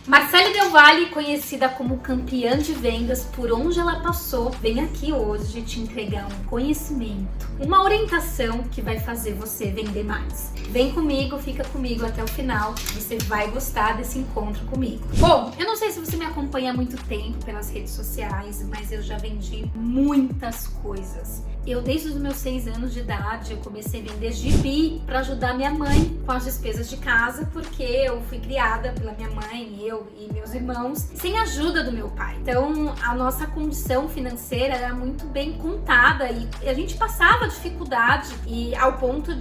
Marcele Del Valle, conhecida como campeã de vendas por onde ela passou, vem aqui hoje te entregar um conhecimento, uma orientação que vai fazer você vender mais. Vem comigo, fica comigo até o final, você vai gostar desse encontro comigo. Bom, eu não sei se você me acompanha há muito tempo pelas redes sociais, mas eu já vendi muitas coisas. Eu, desde os meus 6 anos de idade, eu comecei a vender gibi para ajudar minha mãe com as despesas de casa, porque eu fui criada pela minha mãe, eu e meus irmãos, sem a ajuda do meu pai. Então, a nossa condição financeira era muito bem contada e a gente passava dificuldade e ao ponto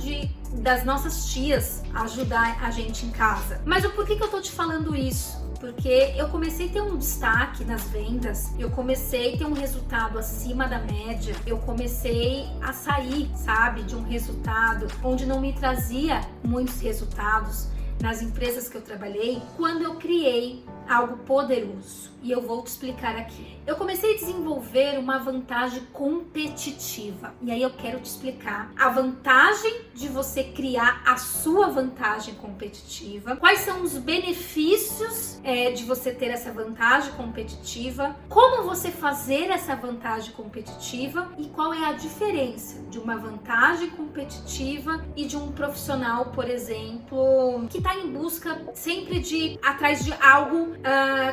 das nossas tias ajudar a gente em casa. Mas o porquê que eu tô te falando isso? Porque eu comecei a ter um destaque nas vendas, eu comecei a ter um resultado acima da média, eu comecei a sair, sabe, de um resultado onde não me trazia muitos resultados nas empresas que eu trabalhei, quando eu criei algo poderoso. E eu vou te explicar aqui. Eu comecei a desenvolver uma vantagem competitiva. E aí eu quero te explicar a vantagem de você criar a sua vantagem competitiva. Quais são os benefícios de você ter essa vantagem competitiva. Como você fazer essa vantagem competitiva. E qual é a diferença de uma vantagem competitiva e de um profissional, por exemplo, que está em busca sempre de atrás de algo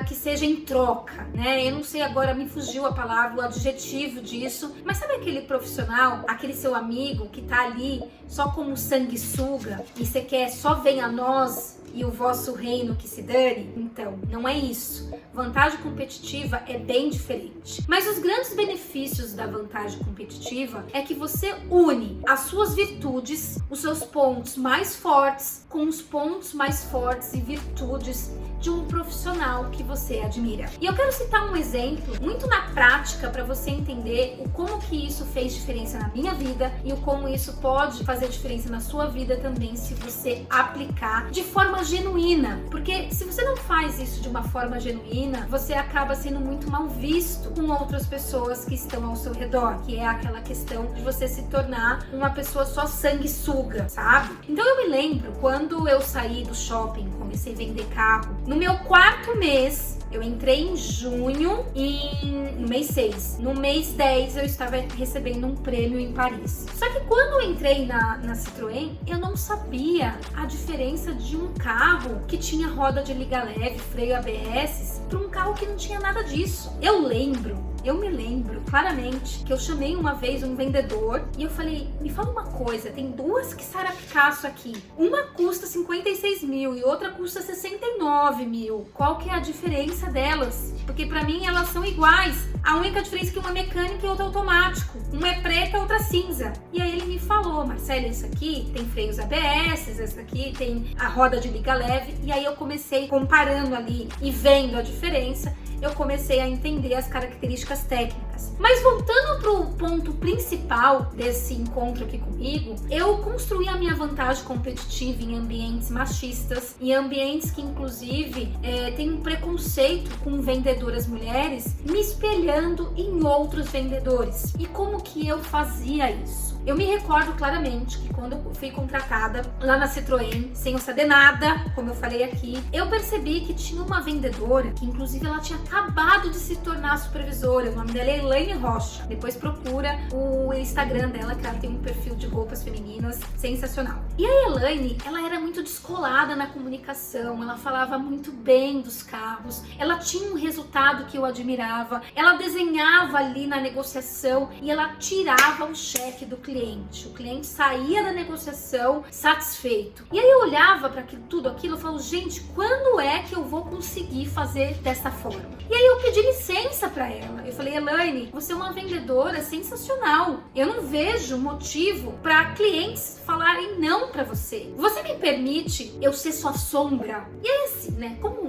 que seja em troca, né? Eu não sei agora, me fugiu a palavra, o adjetivo disso, mas sabe aquele profissional, aquele seu amigo que tá ali só como sanguessuga e você quer só venha a nós e o vosso reino que se dane? Então, não é isso. Vantagem competitiva é bem diferente. Mas os grandes benefícios da vantagem competitiva é que você une as suas virtudes, os seus pontos mais fortes, com os pontos mais fortes e virtudes de um profissional que você admira. E eu quero citar um exemplo muito na prática para você entender o como que isso fez diferença na minha vida e o como isso pode fazer diferença na sua vida também se você aplicar de forma genuína. Porque se você não faz isso de uma forma genuína, você acaba sendo muito mal visto com outras pessoas que estão ao seu redor, que é aquela questão de você se tornar uma pessoa só sanguessuga, sabe? Então eu me lembro quando eu saí do shopping, comecei a vender carro, no meu 4º mês, eu entrei em junho e no mês 6. No mês 10 eu estava recebendo um prêmio em Paris. Só que quando eu entrei na Citroën, eu não sabia a diferença de um carro que tinha roda de liga leve, freio ABS, para um carro que não tinha nada disso. Eu me lembro claramente que eu chamei uma vez um vendedor e eu falei, me fala uma coisa, tem duas Kisara Picasso aqui. Uma custa 56 mil e outra custa 69 mil. Qual que é a diferença delas? Porque pra mim elas são iguais. A única diferença é que uma é mecânica e outra é automático. Uma é preta e outra cinza. E aí ele me falou, Marcelo, essa aqui tem freios ABS, essa aqui tem a roda de liga leve. E aí eu comecei comparando ali e vendo a diferença. Eu comecei a entender as características técnicas. Mas voltando para o ponto principal desse encontro aqui comigo, eu construí a minha vantagem competitiva em ambientes machistas, em ambientes que inclusive tem um preconceito com vendedoras mulheres, me espelhando em outros vendedores. E como que eu fazia isso? Eu me recordo claramente que quando eu fui contratada lá na Citroën, sem eu saber nada, como eu falei aqui, eu percebi que tinha uma vendedora que inclusive ela tinha acabado de se tornar supervisora. O nome dela é Elaine Rocha. Depois procura o Instagram dela, que ela tem um perfil de roupas femininas sensacional. E a Elaine, ela era muito descolada na comunicação, ela falava muito bem dos carros, ela tinha um resultado que eu admirava, ela desenhava ali na negociação e ela tirava o cheque do cliente. O cliente saía da negociação satisfeito. E aí eu olhava para tudo aquilo e falava, gente, quando é que eu vou conseguir fazer dessa forma? E aí eu pedi licença para ela. Eu falei, Elaine, você é uma vendedora sensacional. Eu não vejo motivo para clientes falarem não para você. Você me permite eu ser sua sombra? E aí assim, né? Como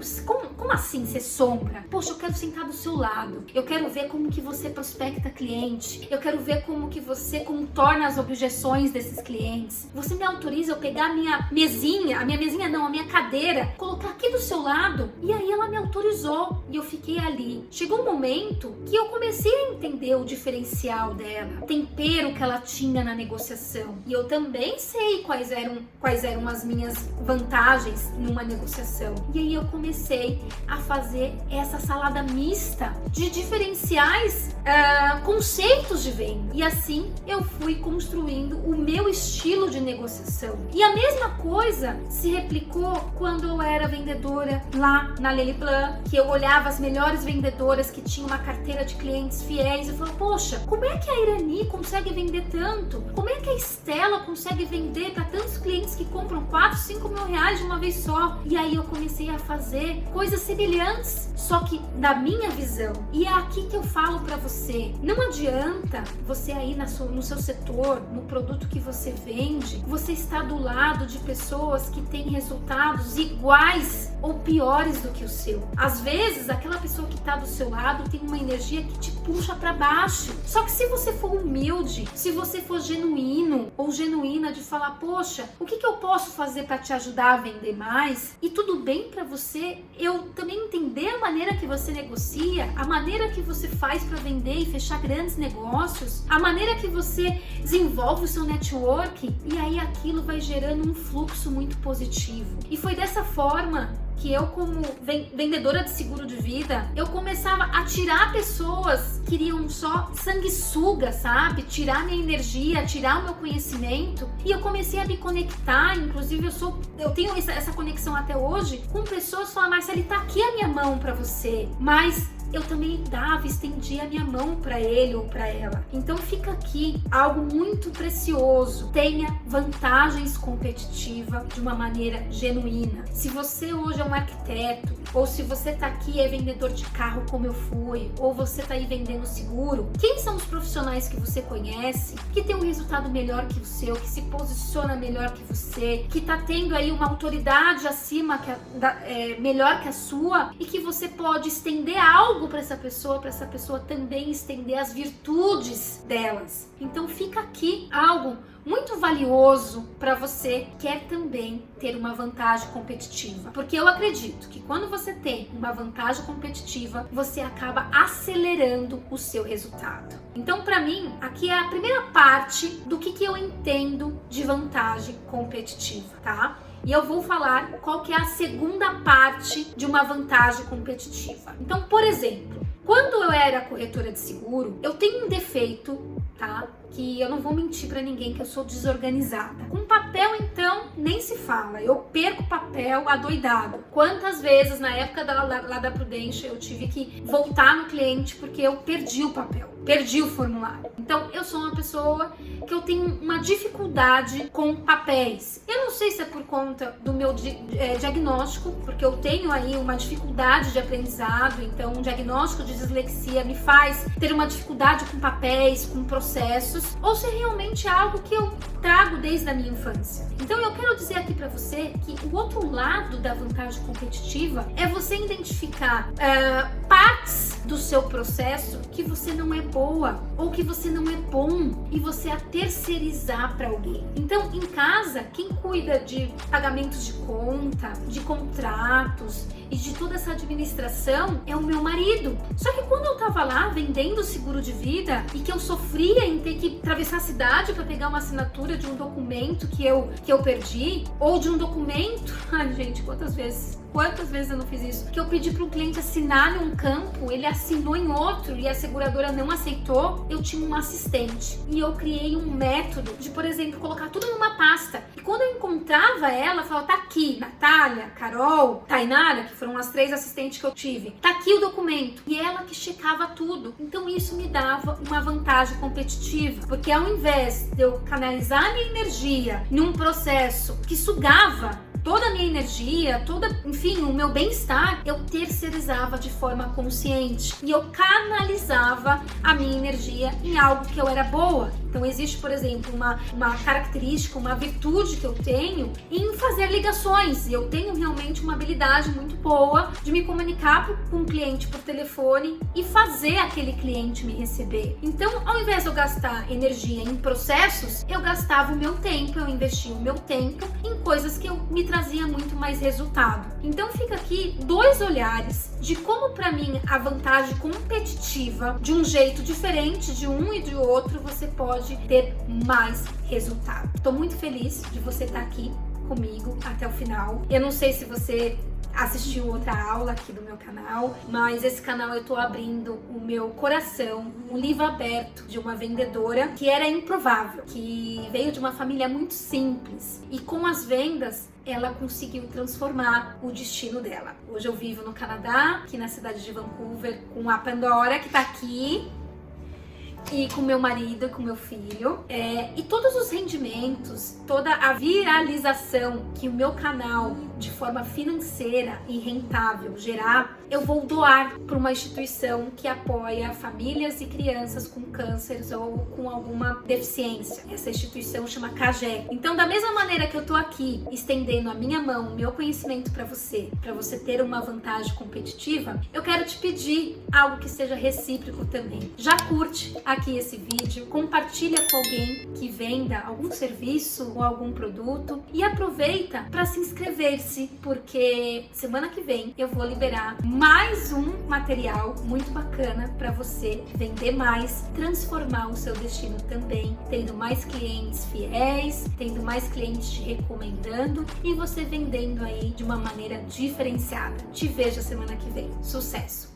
assim ser sombra? Poxa, eu quero sentar do seu lado. Eu quero ver como que você prospecta cliente. Eu quero ver como que você contorna as objeções desses clientes. Você me autoriza eu pegar a minha cadeira, colocar aqui do seu lado? E aí ela me autorizou e eu fiquei ali. Chegou um momento que eu comecei a entender o diferencial dela, o tempero que ela tinha na negociação. E eu também sei quais eram as minhas vantagens numa negociação. E aí eu comecei a fazer essa salada mista de diferenciais, conceitos de venda. E assim eu fui construindo o meu estilo de negociação. E a mesma coisa se replicou quando eu era vendedora lá na Leliplan, que eu olhava as melhores vendedoras que tinham uma carteira de clientes fiéis e falava, poxa, como é que a Irani consegue vender tanto? Como é que a Estela consegue vender para tantos clientes que compram 4, 5 mil reais de uma vez só? E aí eu comecei a fazer coisas semelhantes, só que da minha visão. E é aqui que eu falo para você, não adianta você aí no seu setor, no produto que você vende, você está do lado de pessoas que têm resultados iguais ou piores do que o seu. Às vezes, aquela pessoa que está do seu lado tem uma energia que te puxa para baixo. Só que se você for humilde, se você for genuíno ou genuína de falar, poxa, o que eu posso fazer para te ajudar a vender mais? E tudo bem para você, eu também entender a maneira que você negocia, a maneira que você faz para vender e fechar grandes negócios, a maneira que você desenvolve o seu network, e aí aquilo vai gerando um fluxo muito positivo. E foi dessa forma que eu, como vendedora de seguro de vida, eu começava a tirar pessoas que queriam só sanguessuga, sabe? Tirar minha energia, tirar o meu conhecimento. E eu comecei a me conectar, inclusive eu tenho essa conexão até hoje, com pessoas que falam, Marcele, tá aqui a minha mão pra você, mas eu também estendia a minha mão para ele ou para ela. Então fica aqui algo muito precioso. Tenha vantagens competitivas de uma maneira genuína. Se você hoje é um arquiteto, ou se você tá aqui e é vendedor de carro como eu fui, ou você tá aí vendendo seguro, quem são os profissionais que você conhece, que tem um resultado melhor que o seu, que se posiciona melhor que você, que tá tendo aí uma autoridade acima melhor que a sua, e que você pode estender algo para essa pessoa também estender as virtudes delas. Então fica aqui algo muito valioso para você que quer também ter uma vantagem competitiva. Porque eu acredito que quando você tem uma vantagem competitiva, você acaba acelerando o seu resultado. Então, para mim, aqui é a primeira parte do que eu entendo de vantagem competitiva, tá? E eu vou falar qual que é a segunda parte de uma vantagem competitiva. Então, por exemplo, quando eu era corretora de seguro, eu tenho um defeito, tá? Que eu não vou mentir pra ninguém que eu sou desorganizada. Com papel, então, nem se fala. Eu perco papel adoidado. Quantas vezes, na época lá da Prudential, eu tive que voltar no cliente porque eu perdi o papel, perdi o formulário. Então, eu sou uma pessoa que eu tenho uma dificuldade com papéis. Eu não sei se é por conta do meu diagnóstico, porque eu tenho aí uma dificuldade de aprendizado, então um diagnóstico de dislexia me faz ter uma dificuldade com papéis, com processos, ou se realmente é algo que eu trago desde a minha infância. Então eu quero dizer aqui para você que o outro lado da vantagem competitiva é você identificar partes do seu processo que você não é boa ou que você não é bom e você a terceirizar para alguém. Então em casa, quem cuida de pagamentos de conta, de contratos e de toda essa administração é o meu marido. Só que quando eu tava lá vendendo seguro de vida e que eu sofria em ter que atravessar a cidade para pegar uma assinatura de um documento que eu perdi, ou de um documento, ai gente, quantas vezes eu não fiz isso? Que eu pedi para um cliente assinar em um campo, ele assinou em outro e a seguradora não aceitou, eu tinha um assistente. E eu criei um método de, por exemplo, colocar tudo numa pasta. E quando eu encontrava ela, eu falava, tá aqui, Natália, Carol, Tainara, que foram as 3 assistentes que eu tive. Tá aqui o documento. E ela que checava tudo. Então isso me dava uma vantagem competitiva. Porque ao invés de eu canalizar a minha energia num processo que sugava toda a minha energia, enfim, o meu bem-estar, eu terceirizava de forma consciente e eu canalizava a minha energia em algo que eu era boa. Então existe, por exemplo, uma característica, uma virtude que eu tenho em fazer ligações, e eu tenho realmente uma habilidade muito boa de me comunicar com um cliente por telefone e fazer aquele cliente me receber. Então, ao invés de eu gastar energia em processos, eu gastava o meu tempo, eu investia o meu tempo em coisas que me trazia muito mais resultado. Então fica aqui 2 olhares de como para mim a vantagem competitiva, de um jeito diferente de um e de outro, você pode ter mais resultado. Estou muito feliz de você estar aqui comigo até o final. Eu não sei se você assistiu outra aula aqui do meu canal, mas esse canal eu tô abrindo o meu coração, um livro aberto de uma vendedora que era improvável, que veio de uma família muito simples e com as vendas ela conseguiu transformar o destino dela. Hoje eu vivo no Canadá, aqui na cidade de Vancouver, com a Pandora, que tá aqui, e com meu marido e com meu filho, e todos os rendimentos, toda a viralização que o meu canal de forma financeira e rentável gerar, eu vou doar para uma instituição que apoia famílias e crianças com cânceres ou com alguma deficiência. Essa instituição chama CAGÉ. Então, da mesma maneira que eu tô aqui estendendo a minha mão, o meu conhecimento para você ter uma vantagem competitiva, eu quero te pedir algo que seja recíproco também. Já curte aqui esse vídeo, compartilha com alguém que venda algum serviço ou algum produto e aproveita para se inscrever-se, porque semana que vem eu vou liberar mais um material muito bacana para você vender mais, transformar o seu destino também, tendo mais clientes fiéis, tendo mais clientes te recomendando e você vendendo aí de uma maneira diferenciada. Te vejo semana que vem. Sucesso!